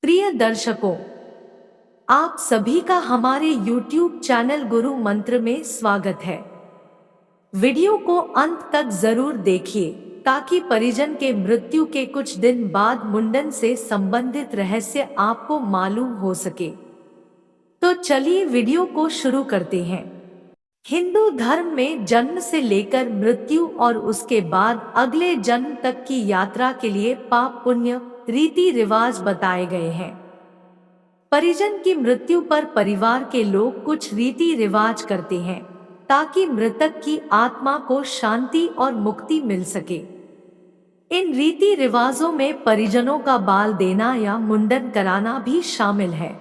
प्रिय दर्शकों, आप सभी का हमारे YouTube चैनल गुरु मंत्र में स्वागत है। वीडियो को अंत तक जरूर देखिए ताकि परिजन के मृत्यु के कुछ दिन बाद मुंडन से संबंधित रहस्य आपको मालूम हो सके। तो चलिए वीडियो को शुरू करते हैं। हिंदू धर्म में जन्म से लेकर मृत्यु और उसके बाद अगले जन्म तक की यात्रा के लिए पाप पुण्य रीति रिवाज बताए गए हैं। परिजन की मृत्यु पर परिवार के लोग कुछ रीति रिवाज करते हैं ताकि मृतक की आत्मा को शांति और मुक्ति मिल सके। इन रीति रिवाजों में परिजनों का बाल देना या मुंडन कराना भी शामिल है।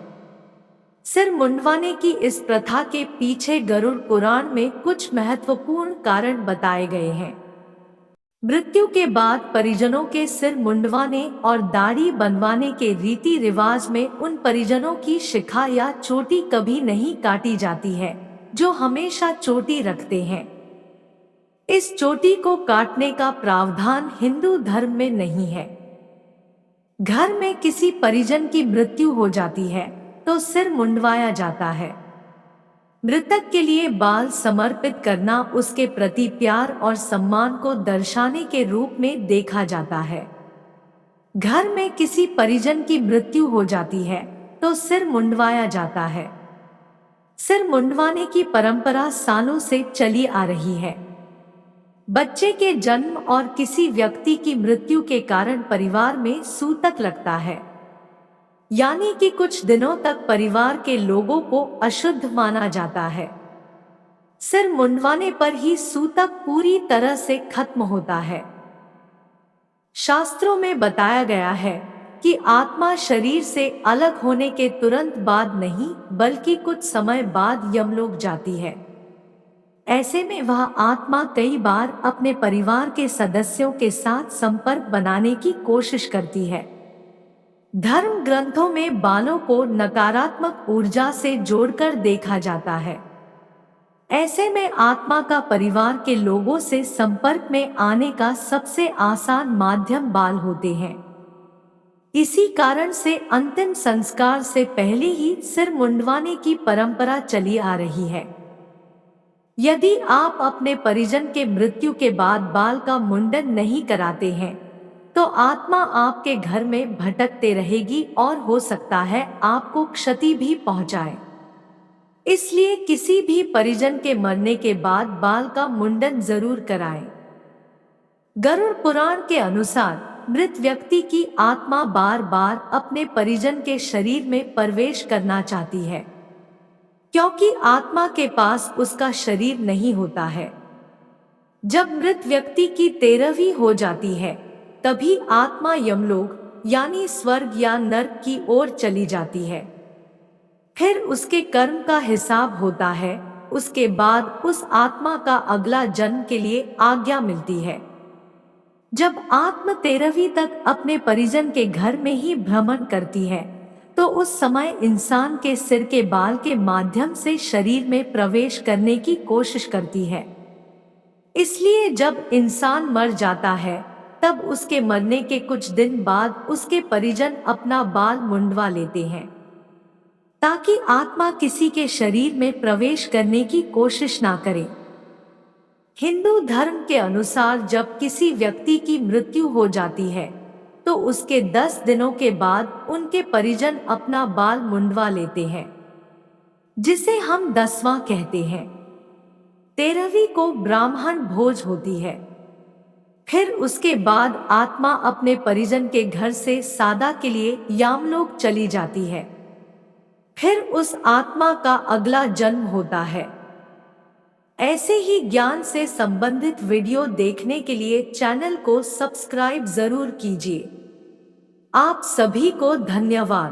सिर मुंडवाने की इस प्रथा के पीछे गरुड़ पुराण में कुछ महत्वपूर्ण कारण बताए गए हैं। मृत्यु के बाद परिजनों के सिर मुंडवाने और दाढ़ी बनवाने के रीति रिवाज में उन परिजनों की शिखा या चोटी कभी नहीं काटी जाती है जो हमेशा चोटी रखते हैं। इस चोटी को काटने का प्रावधान हिंदू धर्म में नहीं है। घर में किसी परिजन की मृत्यु हो जाती है तो सिर मुंडवाया जाता है। मृतक के लिए बाल समर्पित करना उसके प्रति प्यार और सम्मान को दर्शाने के रूप में देखा जाता है। घर में किसी परिजन की मृत्यु हो जाती है तो सिर मुंडवाया जाता है। सिर मुंडवाने की परंपरा सालों से चली आ रही है। बच्चे के जन्म और किसी व्यक्ति की मृत्यु के कारण परिवार में सूतक लगता है, यानी कि कुछ दिनों तक परिवार के लोगों को अशुद्ध माना जाता है। सिर मुंडवाने पर ही सूतक पूरी तरह से खत्म होता है। शास्त्रों में बताया गया है कि आत्मा शरीर से अलग होने के तुरंत बाद नहीं बल्कि कुछ समय बाद यमलोक जाती है। ऐसे में वह आत्मा कई बार अपने परिवार के सदस्यों के साथ संपर्क बनाने की कोशिश करती है। धर्म ग्रंथों में बालों को नकारात्मक ऊर्जा से जोड़कर देखा जाता है। ऐसे में आत्मा का परिवार के लोगों से संपर्क में आने का सबसे आसान माध्यम बाल होते हैं। इसी कारण से अंतिम संस्कार से पहले ही सिर मुंडवाने की परंपरा चली आ रही है। यदि आप अपने परिजन के मृत्यु के बाद बाल का मुंडन नहीं कराते हैं तो आत्मा आपके घर में भटकते रहेगी और हो सकता है आपको क्षति भी पहुंचाए। इसलिए किसी भी परिजन के मरने के बाद बाल का मुंडन जरूर कराएं। गरुड़ पुराण के अनुसार मृत व्यक्ति की आत्मा बार बार अपने परिजन के शरीर में प्रवेश करना चाहती है, क्योंकि आत्मा के पास उसका शरीर नहीं होता है। जब मृत व्यक्ति की 13वीं हो जाती है तभी आत्मा यमलोक यानी स्वर्ग या नरक की ओर चली जाती है। फिर उसके कर्म का हिसाब होता है। उसके बाद उस आत्मा का अगला जन्म के लिए आज्ञा मिलती है। जब आत्मा 13वीं तक अपने परिजन के घर में ही भ्रमण करती है तो उस समय इंसान के सिर के बाल के माध्यम से शरीर में प्रवेश करने की कोशिश करती है। इसलिए जब इंसान मर जाता है तब उसके मरने के कुछ दिन बाद उसके परिजन अपना बाल मुंडवा लेते हैं ताकि आत्मा किसी के शरीर में प्रवेश करने की कोशिश ना करे। हिंदू धर्म के अनुसार जब किसी व्यक्ति की मृत्यु हो जाती है तो उसके 10 दिनों के बाद उनके परिजन अपना बाल मुंडवा लेते हैं, जिसे हम 10वां कहते हैं। 13वीं को ब्राह्मण भोज होती है। फिर उसके बाद आत्मा अपने परिजन के घर से सादा के लिए यामलोक चली जाती है। फिर उस आत्मा का अगला जन्म होता है। ऐसे ही ज्ञान से संबंधित वीडियो देखने के लिए चैनल को सब्सक्राइब जरूर कीजिए। आप सभी को धन्यवाद।